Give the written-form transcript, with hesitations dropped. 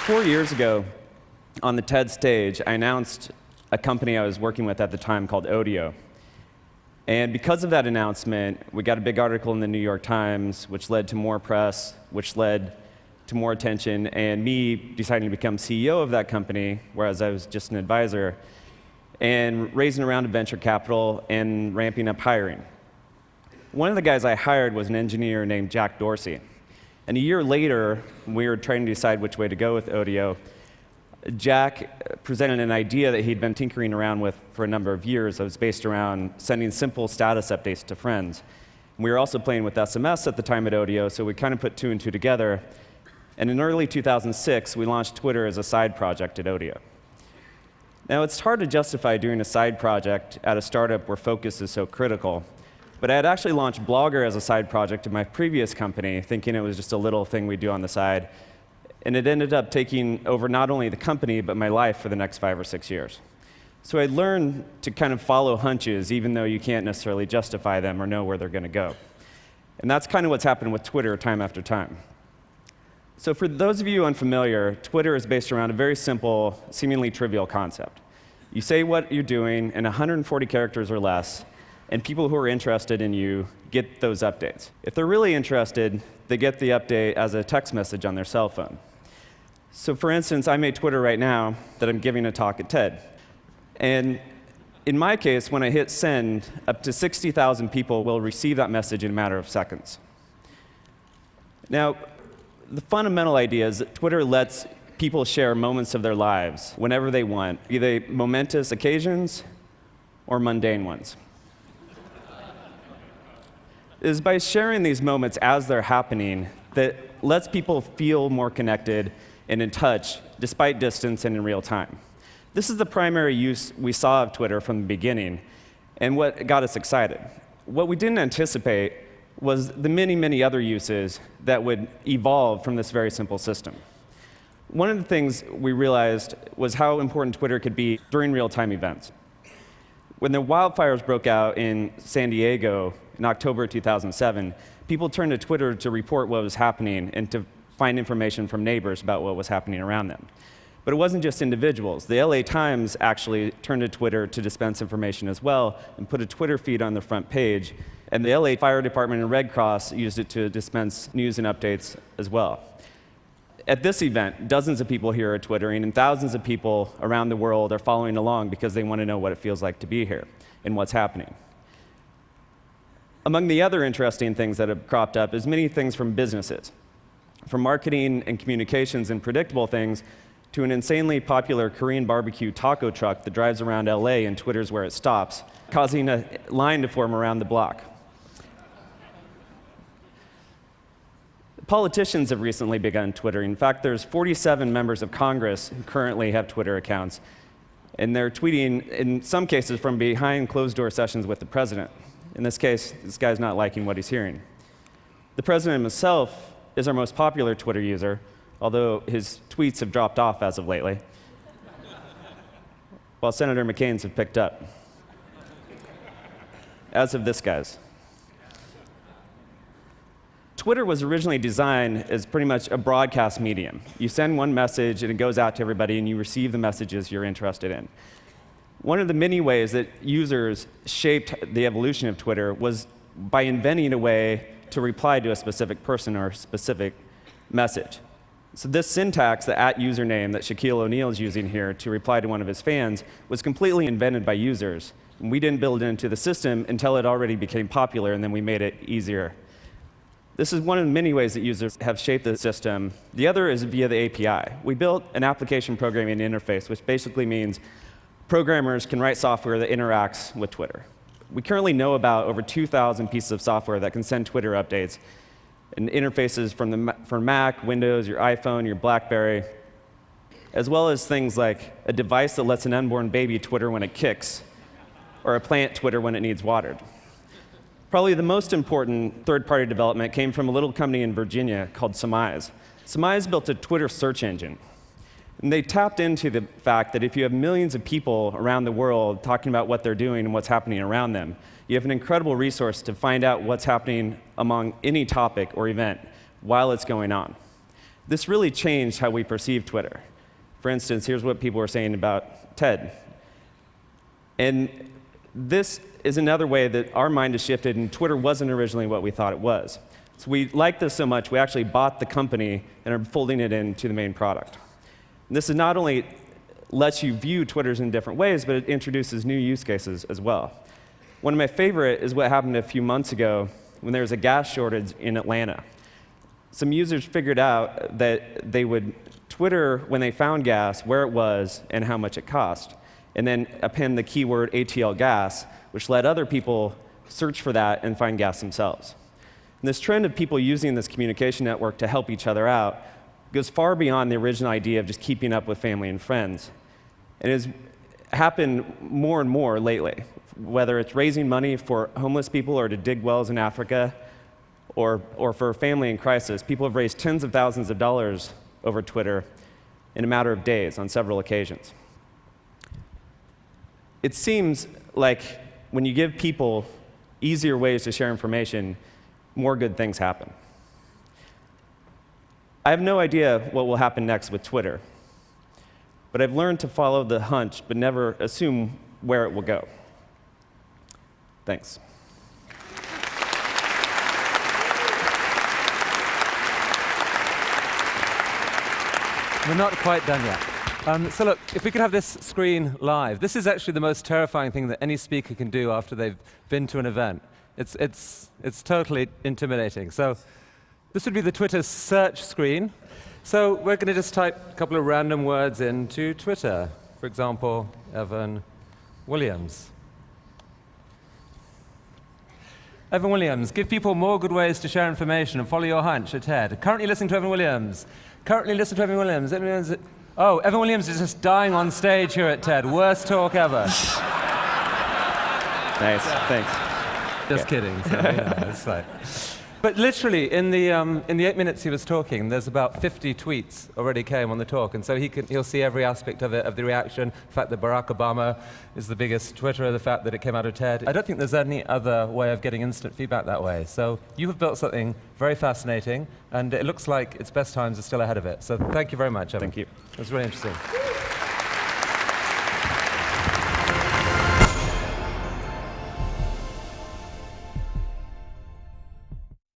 4 years ago, on the TED stage, I announced a company I was working with at the time called Odeo. And because of that announcement, we got a big article in the New York Times, which led to more press, which led to more attention, and me deciding to become CEO of that company, whereas I was just an advisor, and raising a round of venture capital and ramping up hiring. One of the guys I hired was an engineer named Jack Dorsey. And a year later, we were trying to decide which way to go with Odeo. Jack presented an idea that he'd been tinkering around with for a number of years that was based around sending simple status updates to friends. We were also playing with SMS at the time at Odeo, so we kind of put two and two together. And in early 2006, we launched Twitter as a side project at Odeo. Now, it's hard to justify doing a side project at a startup where focus is so critical. But I had actually launched Blogger as a side project in my previous company, thinking it was just a little thing we do on the side. And it ended up taking over not only the company, but my life for the next 5 or 6 years. So I learned to kind of follow hunches, even though you can't necessarily justify them or know where they're going to go. And that's kind of what's happened with Twitter time after time. So for those of you unfamiliar, Twitter is based around a very simple, seemingly trivial concept. You say what you're doing in 140 characters or less, and people who are interested in you get those updates. If they're really interested, they get the update as a text message on their cell phone. So for instance, I made Twitter right now that I'm giving a talk at TED. And in my case, when I hit send, up to 60,000 people will receive that message in a matter of seconds. Now, the fundamental idea is that Twitter lets people share moments of their lives whenever they want, be they momentous occasions or mundane ones. It is by sharing these moments as they're happening that lets people feel more connected and in touch, despite distance and in real time. This is the primary use we saw of Twitter from the beginning, and what got us excited. What we didn't anticipate was the many, many other uses that would evolve from this very simple system. One of the things we realized was how important Twitter could be during real-time events. When the wildfires broke out in San Diego in October 2007, people turned to Twitter to report what was happening and to find information from neighbors about what was happening around them. But it wasn't just individuals. The LA Times actually turned to Twitter to dispense information as well and put a Twitter feed on the front page. And the LA Fire Department and Red Cross used it to dispense news and updates as well. At this event, dozens of people here are twittering, and thousands of people around the world are following along because they want to know what it feels like to be here and what's happening. Among the other interesting things that have cropped up is many things from businesses, from marketing and communications and predictable things to an insanely popular Korean barbecue taco truck that drives around LA and twitters where it stops, causing a line to form around the block. Politicians have recently begun Twittering. In fact, there's 47 members of Congress who currently have Twitter accounts, and they're tweeting, in some cases, from behind closed-door sessions with the president. In this case, this guy's not liking what he's hearing. The president himself is our most popular Twitter user, although his tweets have dropped off as of lately, while Senator McCain's have picked up, as of this guy's. Twitter was originally designed as pretty much a broadcast medium. You send one message, and it goes out to everybody, and you receive the messages you're interested in. One of the many ways that users shaped the evolution of Twitter was by inventing a way to reply to a specific person or a specific message. So this syntax, the @username that Shaquille O'Neal is using here to reply to one of his fans, was completely invented by users. And we didn't build it into the system until it already became popular, and then we made it easier. This is one of the many ways that users have shaped the system. The other is via the API. We built an application programming interface, which basically means programmers can write software that interacts with Twitter. We currently know about over 2,000 pieces of software that can send Twitter updates and interfaces for Mac, Windows, your iPhone, your BlackBerry, as well as things like a device that lets an unborn baby Twitter when it kicks, or a plant Twitter when it needs watered. Probably the most important third-party development came from a little company in Virginia called Surmise. Surmise built a Twitter search engine. And they tapped into the fact that if you have millions of people around the world talking about what they're doing and what's happening around them, you have an incredible resource to find out what's happening among any topic or event while it's going on. This really changed how we perceive Twitter. For instance, here's what people were saying about TED. And this is another way that our mind has shifted, and Twitter wasn't originally what we thought it was. So we liked this so much, we actually bought the company and are folding it into the main product. And this is not only lets you view Twitters in different ways, but it introduces new use cases as well. One of my favorite is what happened a few months ago when there was a gas shortage in Atlanta. Some users figured out that they would Twitter when they found gas, where it was, and how much it cost, and then append the keyword ATL gas, which let other people search for that and find gas themselves. And this trend of people using this communication network to help each other out goes far beyond the original idea of just keeping up with family and friends. And it has happened more and more lately, whether it's raising money for homeless people or to dig wells in Africa, or for a family in crisis. People have raised tens of thousands of dollars over Twitter in a matter of days on several occasions. It seems like when you give people easier ways to share information, more good things happen. I have no idea what will happen next with Twitter, but I've learned to follow the hunch, but never assume where it will go. Thanks. We're not quite done yet. So look, if we could have this screen live. This is actually the most terrifying thing that any speaker can do after they've been to an event. It's totally intimidating. So this would be the Twitter search screen. So we're going to just type a couple of random words into Twitter. For example, Evan Williams. Evan Williams, give people more good ways to share information and follow your hunch at TED. Currently listening to Evan Williams. Currently listening to Evan Williams. Oh, Evan Williams is just dying on stage here at TED. Worst talk ever. Nice, thanks. Just kidding. So, it's like. But literally, in the 8 minutes he was talking, there's about 50 tweets already came on the talk, and so he'll see every aspect of it, of the reaction, the fact that Barack Obama is the biggest Twitterer, the fact that it came out of TED. I don't think there's any other way of getting instant feedback that way. So you have built something very fascinating, and it looks like its best times are still ahead of it. So thank you very much, Evan. Thank you. It was really interesting.